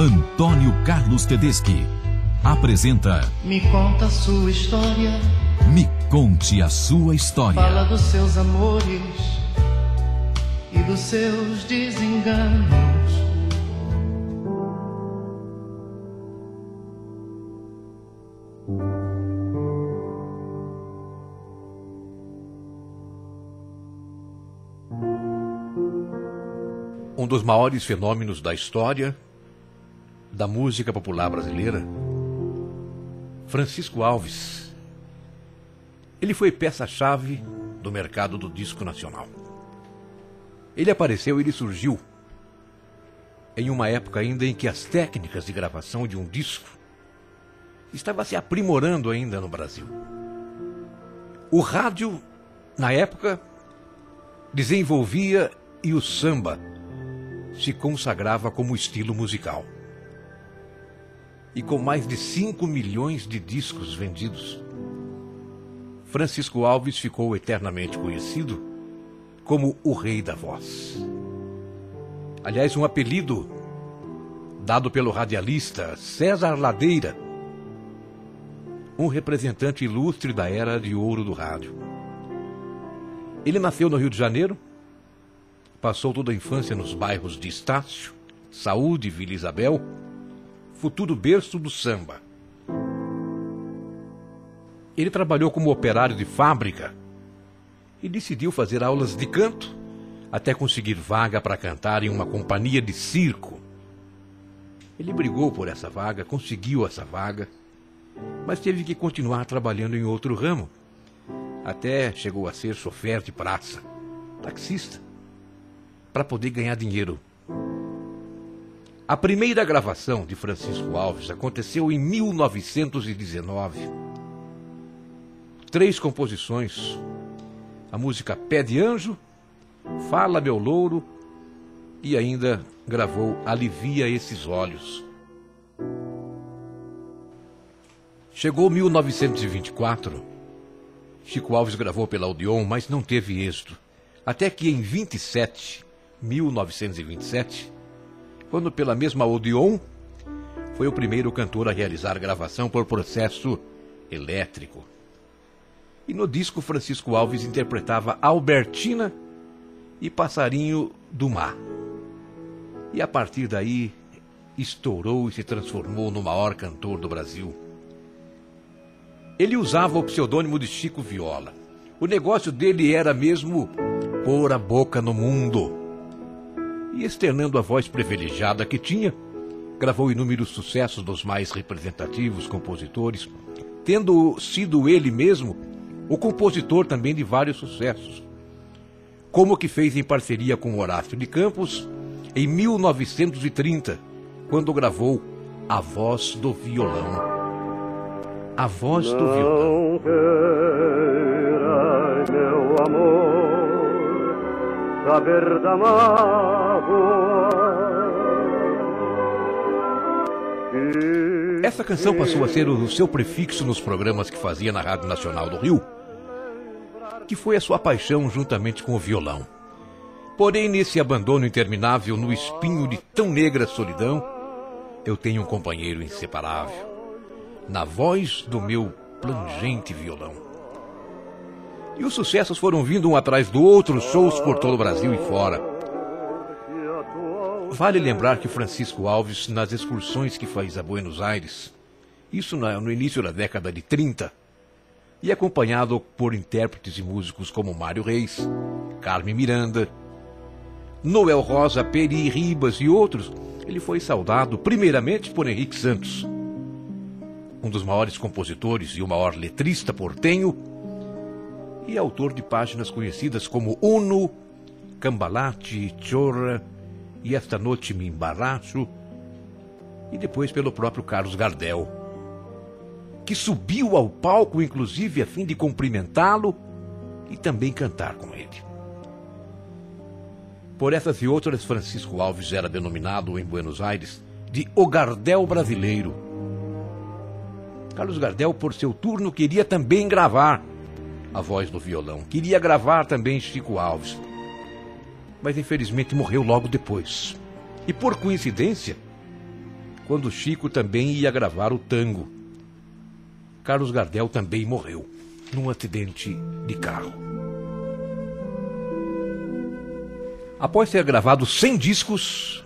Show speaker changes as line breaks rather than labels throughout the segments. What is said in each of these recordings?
Antônio Carlos Tedeschi apresenta
Me conta a sua história.
Me conte a sua história.
Fala dos seus amores e dos seus desenganos.
Um dos maiores fenômenos da história da música popular brasileira, Francisco Alves. Ele foi peça-chave do mercado do disco nacional. Ele apareceu, ele surgiu em uma época ainda em que as técnicas de gravação de um disco estavam se aprimorando ainda no Brasil. O rádio, na época, desenvolvia e o samba se consagrava como estilo musical. E com mais de 5 milhões de discos vendidos, Francisco Alves ficou eternamente conhecido como o Rei da Voz. Aliás, um apelido dado pelo radialista César Ladeira, um representante ilustre da era de ouro do rádio. Ele nasceu no Rio de Janeiro, passou toda a infância nos bairros de Estácio, Saúde e Vila Isabel, futuro berço do samba. Ele trabalhou como operário de fábrica e decidiu fazer aulas de canto até conseguir vaga para cantar em uma companhia de circo. Ele brigou por essa vaga, conseguiu essa vaga, mas teve que continuar trabalhando em outro ramo, até chegou a ser chofer de praça, taxista, para poder ganhar dinheiro. A primeira gravação de Francisco Alves aconteceu em 1919. 3 composições: a música Pé de Anjo, Fala Meu Louro e ainda gravou Alivia Esses Olhos. Chegou 1924, Chico Alves gravou pela Odeon, mas não teve êxito. Até que em 1927, quando pela mesma Odeon, foi o primeiro cantor a realizar gravação por processo elétrico. E no disco Francisco Alves interpretava Albertina e Passarinho do Mar. E a partir daí estourou e se transformou no maior cantor do Brasil. Ele usava o pseudônimo de Chico Viola. O negócio dele era mesmo pôr a boca no mundo. E externando a voz privilegiada que tinha, gravou inúmeros sucessos dos mais representativos compositores, tendo sido ele mesmo o compositor também de vários sucessos, como o que fez em parceria com Horácio de Campos em 1930, quando gravou A Voz do Violão. A Voz do Violão.
Não queiras, meu amor, saber da mágoa.
Essa canção passou a ser o seu prefixo nos programas que fazia na Rádio Nacional do Rio, que foi a sua paixão juntamente com o violão. Porém, nesse abandono interminável, no espinho de tão negra solidão, eu tenho um companheiro inseparável, na voz do meu plangente violão. E os sucessos foram vindo um atrás do outro, shows por todo o Brasil e fora. Vale lembrar que Francisco Alves, nas excursões que fez a Buenos Aires, isso no início da década de 30, e acompanhado por intérpretes e músicos como Mário Reis, Carmen Miranda, Noel Rosa, Peri Ribas e outros, ele foi saudado primeiramente por Henrique Santos, um dos maiores compositores e o maior letrista portenho, e autor de páginas conhecidas como Uno, Cambalache, Chorra e Esta Noite Me Embaraço, e depois pelo próprio Carlos Gardel, que subiu ao palco, inclusive, a fim de cumprimentá-lo e também cantar com ele. Por essas e outras, Francisco Alves era denominado em Buenos Aires de O Gardel Brasileiro. Carlos Gardel, por seu turno, queria também gravar A Voz do Violão, queria gravar também Chico Alves, mas infelizmente morreu logo depois. E por coincidência, quando Chico também ia gravar o tango. Carlos Gardel também morreu num acidente de carro. Após ter gravado 100 discos,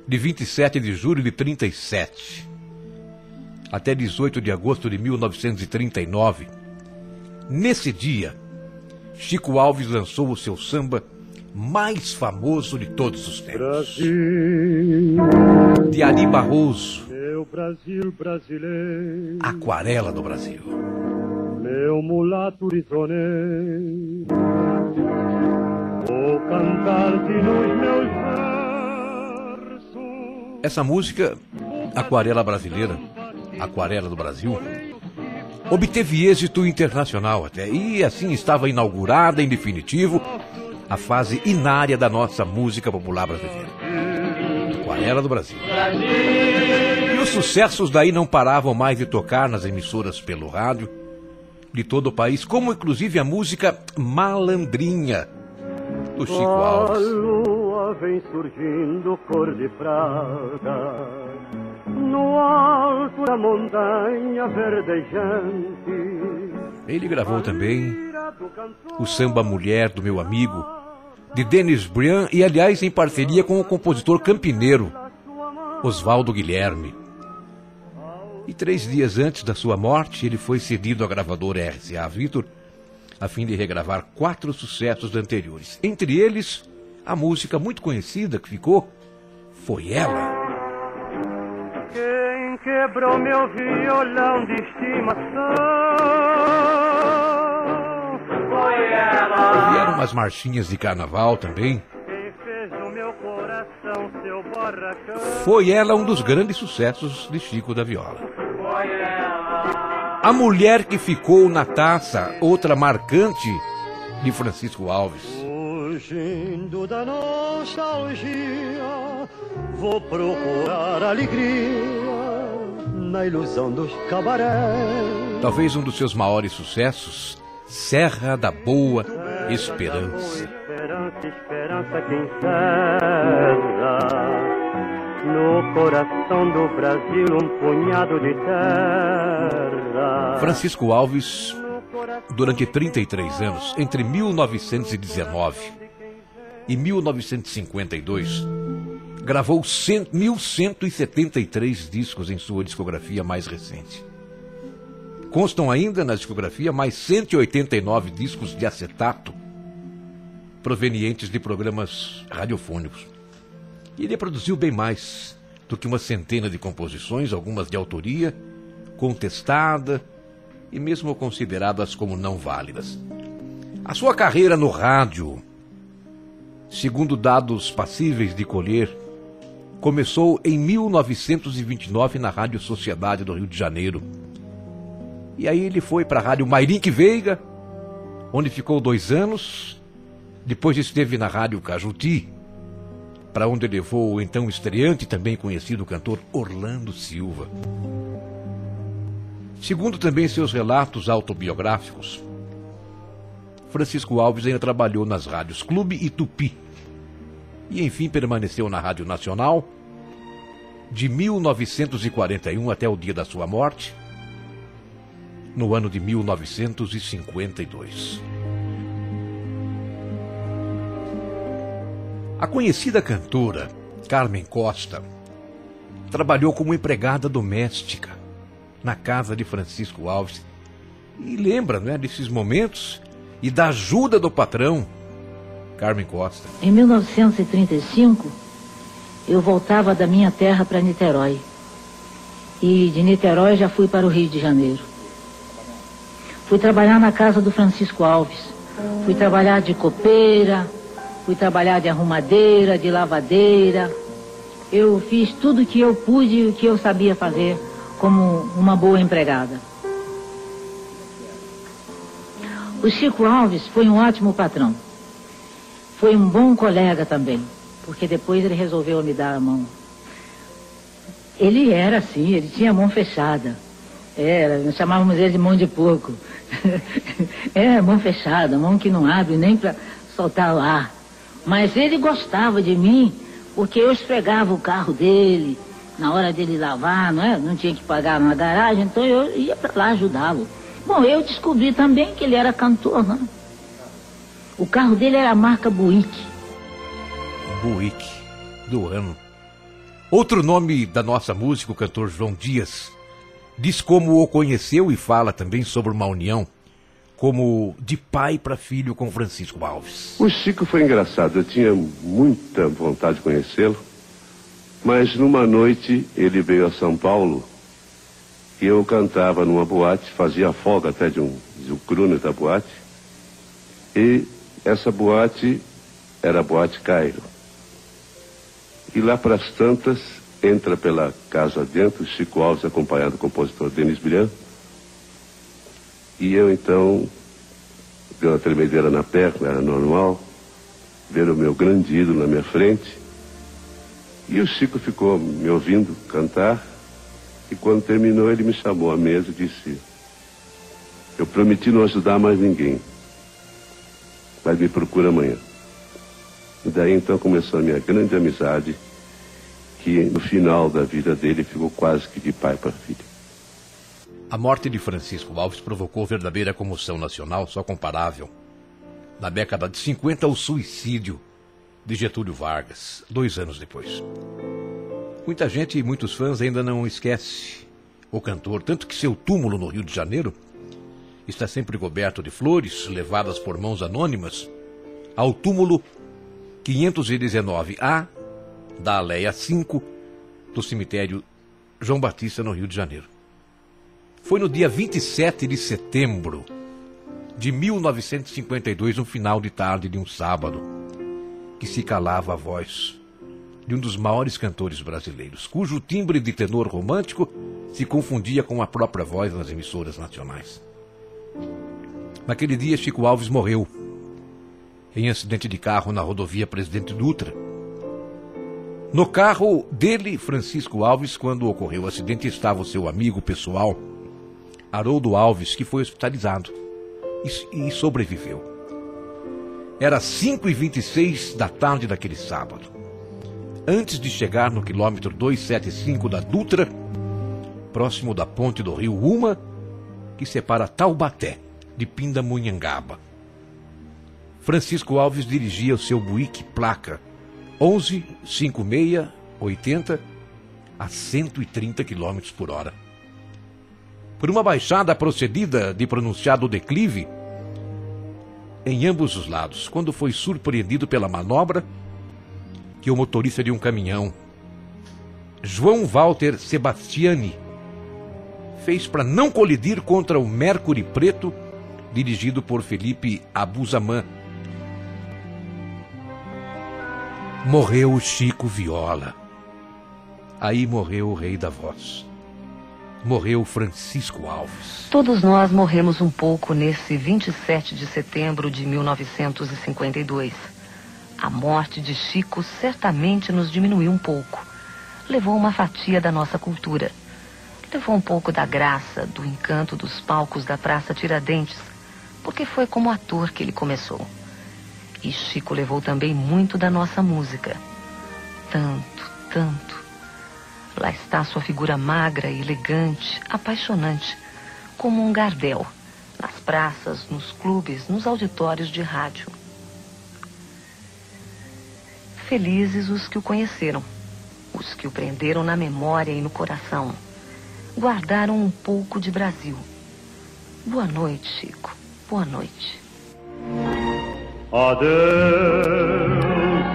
de 27 de julho de 37 até 18 de agosto de 1939, nesse dia, Chico Alves lançou o seu samba mais famoso de todos os tempos.
Brasil,
De Ari Barroso,
meu Brasil brasileiro,
Aquarela do Brasil.
meu mulato risoneiro, vou cantar-te nos meus versos.
Essa música, Aquarela Brasileira, Aquarela do Brasil, obteve êxito internacional até, e assim estava inaugurada em definitivo a fase inária da nossa música popular brasileira. Aquarela do Brasil. E os sucessos daí não paravam mais de tocar nas emissoras pelo rádio de todo o país, como inclusive a música Malandrinha, do Chico
A
Alves.
lua vem surgindo cor de prata, no alto da montanha verdejante.
Ele gravou também o Samba Mulher do Meu Amigo, de Denis Briand, e aliás em parceria com o compositor campineiro Oswaldo Guilherme. E 3 dias antes da sua morte, ele foi cedido à gravadora RCA Victor a fim de regravar 4 sucessos anteriores. Entre eles, a música muito conhecida que ficou, Foi Ela.
Quem quebrou meu violão de estimação foi ela.
Vieram umas marchinhas de carnaval também.
Quem fez o meu coração seu barracão
Foi Ela um dos grandes sucessos de Chico da Viola.
foi ela.
A Mulher que Ficou na Taça, outra marcante de Francisco Alves.
Fugindo da nostalgia, vou procurar alegria na ilusão dos cabarés.
Talvez um dos seus maiores sucessos, Serra da Boa Esperança.
Esperança, esperança que encerra no coração do Brasil um punhado de terra.
Francisco Alves, durante 33 anos, entre 1919 e 1952, gravou 1.173 discos em sua discografia mais recente. Constam ainda na discografia mais 189 discos de acetato, provenientes de programas radiofônicos. E ele produziu bem mais do que uma centena de composições, algumas de autoria, contestada e mesmo consideradas como não válidas. A sua carreira no rádio, segundo dados passíveis de colher, começou em 1929 na Rádio Sociedade do Rio de Janeiro. E aí ele foi para a Rádio Mairink Veiga, onde ficou 2 anos. Depois esteve na Rádio Cajuti, para onde levou o então estreante e também conhecido cantor Orlando Silva. Segundo também seus relatos autobiográficos, Francisco Alves ainda trabalhou nas rádios Clube e Tupi. E enfim permaneceu na Rádio Nacional de 1941 até o dia da sua morte, no ano de 1952. A conhecida cantora Carmen Costa trabalhou como empregada doméstica na casa de Francisco Alves e lembra, né, desses momentos e da ajuda do patrão. Carmen Costa.
Em 1935, eu voltava da minha terra para Niterói. E de Niterói já fui para o Rio de Janeiro. Fui trabalhar na casa do Francisco Alves. Fui trabalhar de copeira, fui trabalhar de arrumadeira, de lavadeira. Eu fiz tudo o que eu pude e o que eu sabia fazer como uma boa empregada. O Chico Alves foi um ótimo patrão. Foi um bom colega também, porque depois ele resolveu me dar a mão. Ele era assim, ele tinha a mão fechada. Nós chamávamos ele de mão de porco. Mão fechada, mão que não abre nem para soltar o ar. Mas ele gostava de mim, porque eu esfregava o carro dele, na hora dele lavar, não é? Não tinha que pagar na garagem, então eu ia para lá ajudá-lo. Bom, eu descobri também que ele era cantor, né? O carro dele era a marca Buick.
Buick, do ano. Outro nome da nossa música, o cantor João Dias, diz como o conheceu e fala também sobre uma união, como de pai para filho com Francisco Alves.
O Chico foi engraçado, eu tinha muita vontade de conhecê-lo, mas numa noite ele veio a São Paulo e eu cantava numa boate, fazia folga até de um crooner da boate, e essa boate era a Boate Cairo. E lá para as tantas, entra pela casa dentro, Chico Alves acompanhado do compositor Denis Briand, e eu então dei uma tremedeira na perna, era normal, ver o meu grande ídolo na minha frente, e o Chico ficou me ouvindo cantar, e quando terminou ele me chamou à mesa e disse: eu prometi não ajudar mais ninguém, mas me procura amanhã. E daí então começou a minha grande amizade, que no final da vida dele ficou quase que de pai para filho.
A morte de Francisco Alves provocou verdadeira comoção nacional, só comparável, na década de 50, ao suicídio de Getúlio Vargas, 2 anos depois. Muita gente e muitos fãs ainda não esquecem o cantor, tanto que seu túmulo no Rio de Janeiro está sempre coberto de flores levadas por mãos anônimas ao túmulo 519A da Aléia 5 do cemitério João Batista, no Rio de Janeiro. Foi no dia 27 de setembro de 1952, no final de tarde de um sábado, que se calava a voz de um dos maiores cantores brasileiros, cujo timbre de tenor romântico se confundia com a própria voz nas emissoras nacionais. Naquele dia, Chico Alves morreu em acidente de carro na rodovia Presidente Dutra. No carro dele, Francisco Alves, quando ocorreu o acidente, estava o seu amigo pessoal, Haroldo Alves, que foi hospitalizado e sobreviveu. Era 5h26 da tarde daquele sábado. Antes de chegar no quilômetro 275 da Dutra, próximo da ponte do rio Uma, que separa Taubaté de Pindamonhangaba, Francisco Alves dirigia o seu Buick placa 115680 a 130 km por hora. Por uma baixada procedida de pronunciado declive em ambos os lados, quando foi surpreendido pela manobra que o motorista de um caminhão, João Walter Sebastiani, fez para não colidir contra o Mercury preto, dirigido por Felipe Abusamã. Morreu o Chico Viola. Aí morreu o rei da voz. Morreu Francisco Alves.
Todos nós morremos um pouco nesse 27 de setembro de 1952. A morte de Chico certamente nos diminuiu um pouco. Levou uma fatia da nossa cultura. Levou um pouco da graça, do encanto dos palcos da Praça Tiradentes, porque foi como ator que ele começou. E Chico levou também muito da nossa música. Tanto, tanto. Lá está sua figura magra, elegante, apaixonante, como um Gardel, nas praças, nos clubes, nos auditórios de rádio. Felizes os que o conheceram, os que o prenderam na memória e no coração, guardaram um pouco de Brasil. Boa noite, Chico. Boa noite.
Adeus,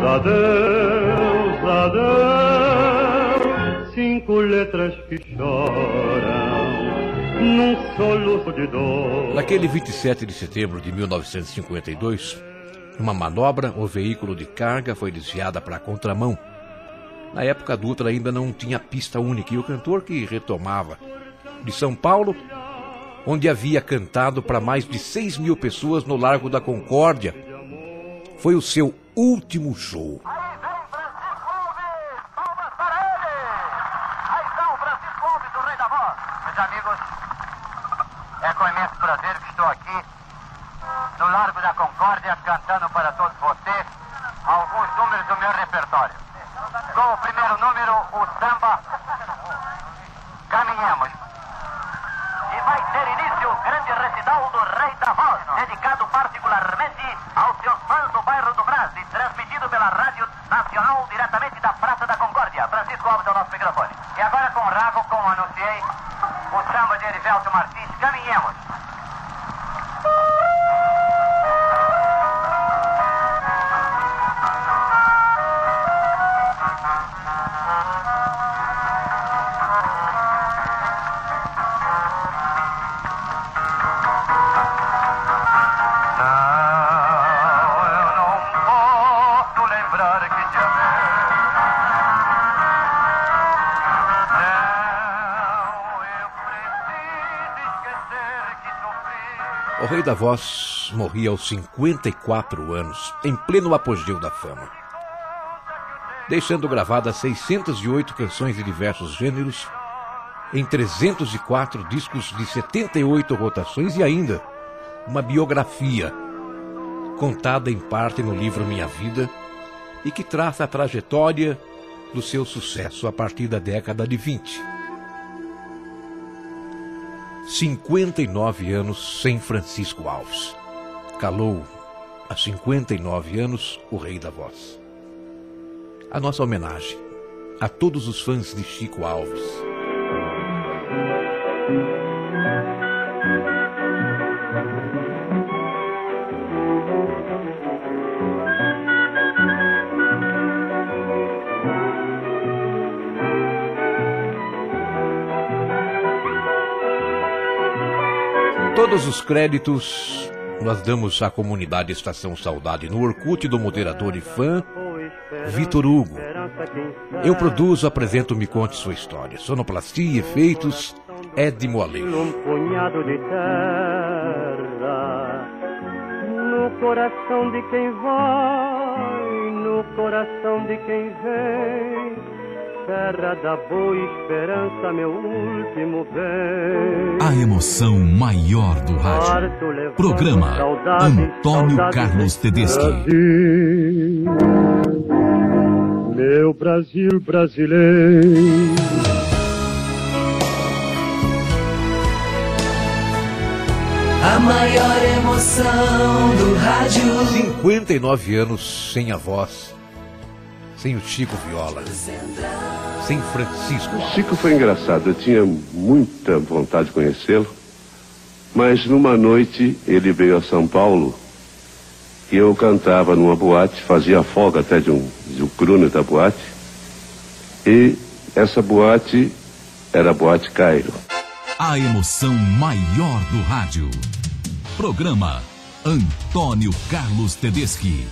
adeus, adeus, 5 letras que choram num soluço de dor.
Naquele 27 de setembro de 1952, numa manobra, o veículo de carga foi desviado para a contramão. Na época, a Dutra ainda não tinha pista única e o cantor, que retomava de São Paulo, onde havia cantado para mais de 6.000 pessoas no Largo da Concórdia, foi o seu último show.
Aí vem Francisco Alves! Palmas para ele! Aí está o Francisco Alves, o rei da voz. Meus amigos, é com imenso prazer que estou aqui no Largo da Concórdia cantando para todos vocês alguns números do meu repertório. Com o primeiro número, o samba Francisco Alves ao nosso microfone. E agora com o Rago, como anunciei, o samba de Erivelto Martins, caminhemos.
O Rei da Voz morria aos 54 anos, em pleno apogeu da fama, deixando gravadas 608 canções de diversos gêneros, em 304 discos de 78 rotações e ainda uma biografia, contada em parte no livro Minha Vida, e que traça a trajetória do seu sucesso a partir da década de 20. 59 anos sem Francisco Alves. Calou, há 59 anos, o Rei da Voz. A nossa homenagem a todos os fãs de Chico Alves. Todos os créditos nós damos à comunidade Estação Saudade no Orkut do moderador e fã Vitor Hugo. Eu produzo, apresento Me Conte Sua História. Sonoplastia e efeitos Ed Moaleiro.
Um punhado de terra no coração de quem vai, no coração de quem vem. Terra da boa esperança, meu último bem.
A emoção maior do rádio. Programa Antônio Carlos Tedeschi.
Meu Brasil brasileiro.
A maior emoção do rádio.
59 anos sem a voz, sem o Chico Viola, sem Francisco.
O Chico foi engraçado, eu tinha muita vontade de conhecê-lo, mas numa noite ele veio a São Paulo e eu cantava numa boate, fazia folga até de um crooner da boate, e essa boate era a Boate Cairo.
A emoção maior do rádio. Programa Antônio Carlos Tedeschi.